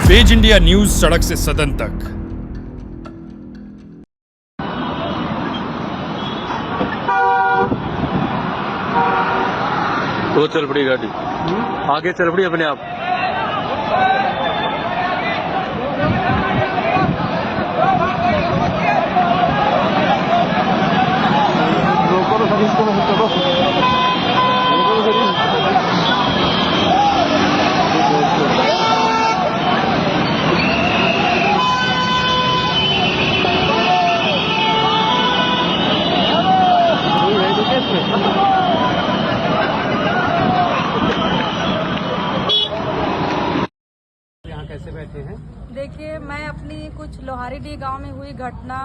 Page India news, सड़क से सदन तक। वो चल पड़ी गाड़ी, आगे चल पड़ी अपने आप। कैसे बैठे हैं? देखिए, मैं अपनी कुछ लोहारीडीह गांव में हुई घटना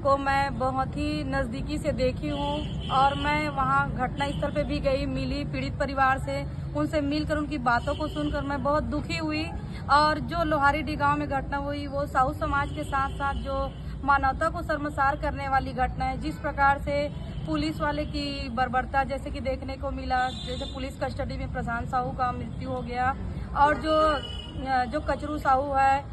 को मैं बहुत ही नज़दीकी से देखी हूँ और मैं वहाँ घटना स्थल पे भी गई, मिली पीड़ित परिवार से, उनसे मिलकर उनकी बातों को सुनकर मैं बहुत दुखी हुई। और जो लोहारीडीह गांव में घटना हुई वो साहू समाज के साथ साथ जो मानवता को शर्मसार करने वाली घटना है। जिस प्रकार से पुलिस वाले की बर्बरता जैसे कि देखने को मिला, जैसे पुलिस कस्टडी में प्रशांत साहू का मृत्यु हो गया और जो कचरू साहू है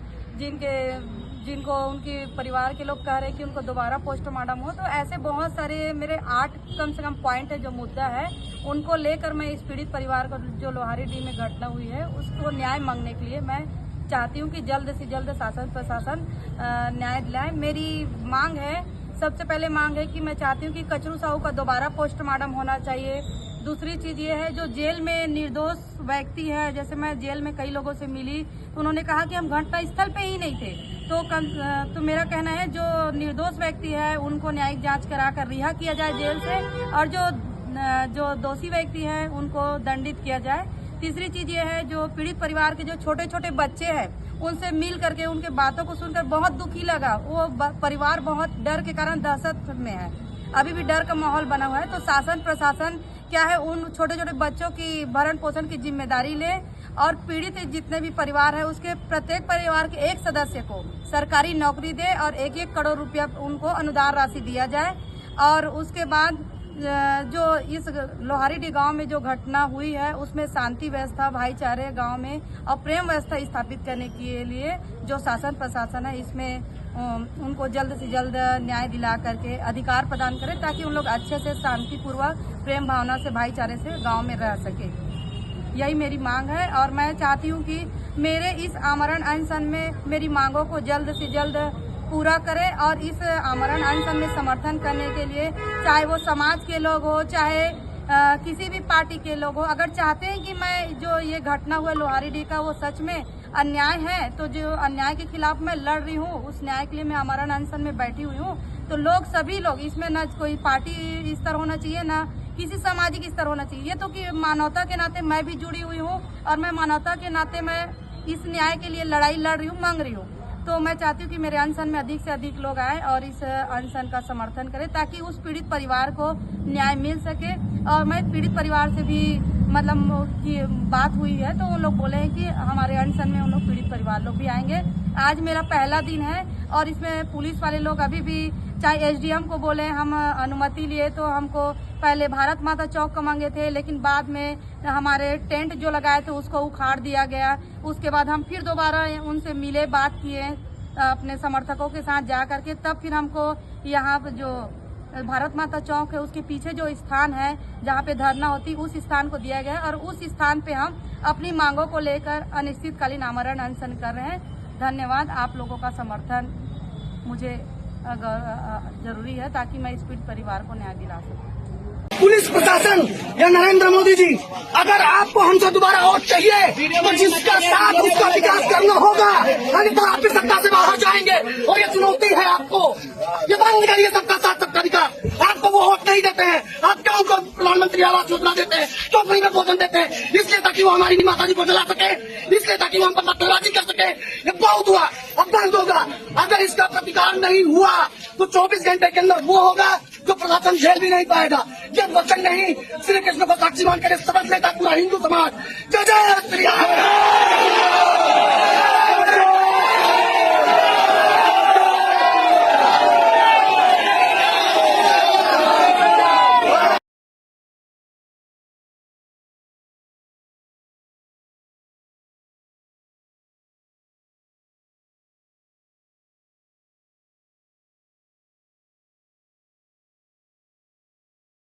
जिनको उनके परिवार के लोग कह रहे हैं कि उनको दोबारा पोस्टमार्टम हो, तो ऐसे बहुत सारे मेरे 8 कम से कम पॉइंट है जो मुद्दा है, उनको लेकर मैं इस पीड़ित परिवार को जो लोहारीडीह में घटना हुई है उसको न्याय मांगने के लिए मैं चाहती हूँ कि जल्द से जल्द शासन प्रशासन न्याय दिलाए। मेरी मांग है, सबसे पहले मांग है कि मैं चाहती हूँ कि कचरू साहू का दोबारा पोस्टमार्टम होना चाहिए। दूसरी चीज़ ये है, जो जेल में निर्दोष व्यक्ति है, जैसे मैं जेल में कई लोगों से मिली तो उन्होंने कहा कि हम घटना स्थल पे ही नहीं थे, तो मेरा कहना है जो निर्दोष व्यक्ति है उनको न्यायिक जांच कराकर रिहा किया जाए जेल से और जो दोषी व्यक्ति हैं उनको दंडित किया जाए। तीसरी चीज़ ये है, जो पीड़ित परिवार के जो छोटे छोटे बच्चे हैं उनसे मिल करके उनके बातों को सुनकर बहुत दुखी लगा। वो परिवार बहुत डर के कारण दहशत में है, अभी भी डर का माहौल बना हुआ है। तो शासन प्रशासन क्या है, उन छोटे छोटे बच्चों की भरण पोषण की जिम्मेदारी ले और पीड़ित जितने भी परिवार है उसके प्रत्येक परिवार के एक सदस्य को सरकारी नौकरी दे और 1-1 करोड़ रुपया उनको अनुदान राशि दिया जाए। और उसके बाद जो इस लोहारीडीह गांव में जो घटना हुई है उसमें शांति व्यवस्था, भाईचारे गांव में और प्रेम व्यवस्था स्थापित करने के लिए जो शासन प्रशासन है इसमें उनको जल्द से जल्द न्याय दिला करके अधिकार प्रदान करें ताकि उन लोग अच्छे से शांतिपूर्वक प्रेम भावना से भाईचारे से गांव में रह सके। यही मेरी मांग है और मैं चाहती हूं कि मेरे इस आमरण अनशन में मेरी मांगों को जल्द से जल्द पूरा करें और इस आमरण अनशन में समर्थन करने के लिए चाहे वो समाज के लोग हो, चाहे किसी भी पार्टी के लोग हो, अगर चाहते हैं कि मैं जो ये घटना हुआ लोहारीडीह का वो सच में अन्याय है, तो जो अन्याय के खिलाफ मैं लड़ रही हूँ उस न्याय के लिए मैं आमरण अनशन में बैठी हुई हूँ। तो लोग सभी लोग इसमें न कोई पार्टी स्तर होना चाहिए न किसी सामाजिक स्तर होना चाहिए, ये तो कि मानवता के नाते मैं भी जुड़ी हुई हूँ और मैं मानवता के नाते मैं इस न्याय के लिए लड़ाई लड़ रही हूँ, मांग रही हूँ। तो मैं चाहती हूँ कि मेरे अनशन में अधिक से अधिक लोग आए और इस अनशन का समर्थन करें ताकि उस पीड़ित परिवार को न्याय मिल सके। और मैं पीड़ित परिवार से भी मतलब की बात हुई है तो उन लोग बोले हैं कि हमारे अनशन में उन लोग पीड़ित परिवार लोग भी आएंगे। आज मेरा पहला दिन है और इसमें पुलिस वाले लोग अभी भी, चाहे एसडीएम को बोले हम अनुमति लिए तो हमको पहले भारत माता चौक का मांगे थे, लेकिन बाद में हमारे टेंट जो लगाए थे उसको उखाड़ दिया गया। उसके बाद हम फिर दोबारा उनसे मिले, बात किए अपने समर्थकों के साथ जा करके, तब फिर हमको यहाँ पर जो भारत माता चौक है उसके पीछे जो स्थान है जहाँ पे धरना होती उस स्थान को दिया गया और उस स्थान पे हम अपनी मांगों को लेकर अनिश्चितकालीन आमरण अनशन कर रहे हैं। धन्यवाद, आप लोगों का समर्थन मुझे जरूरी है ताकि मैं इस पीड़ित परिवार को न्याय दिला सकूं। पुलिस प्रशासन या नरेंद्र मोदी जी, अगर आपको हमसे दोबारा वोट चाहिए तो जिसका साथ उसका विकास करना होगा, अन्यथा आप सत्ता से बाहर जाएंगे। और ये चुनौती है आपको, ये बंद करिए सबका साथ सबका विकास। आपको वो वोट नहीं देते हैं, आप क्यों उनको प्रधानमंत्री आवास योजना देते हैं, क्यों फ्री में भोजन देते हैं? इसलिए ताकि वो हमारी माता जी को जला सके, इसलिए ताकि वो हम पर पत्थरबाजी कर सके। ये बहुत हुआ, अब बंद होगा। अगर इसका प्रतिकार नहीं हुआ तो 24 घंटे के अंदर वो होगा जो प्रशासन झेल भी नहीं पाएगा। ये वचन नहीं, श्री कृष्ण को साक्षी मान कर समझ लेता पूरा हिंदू समाज। जय जय श्री राम।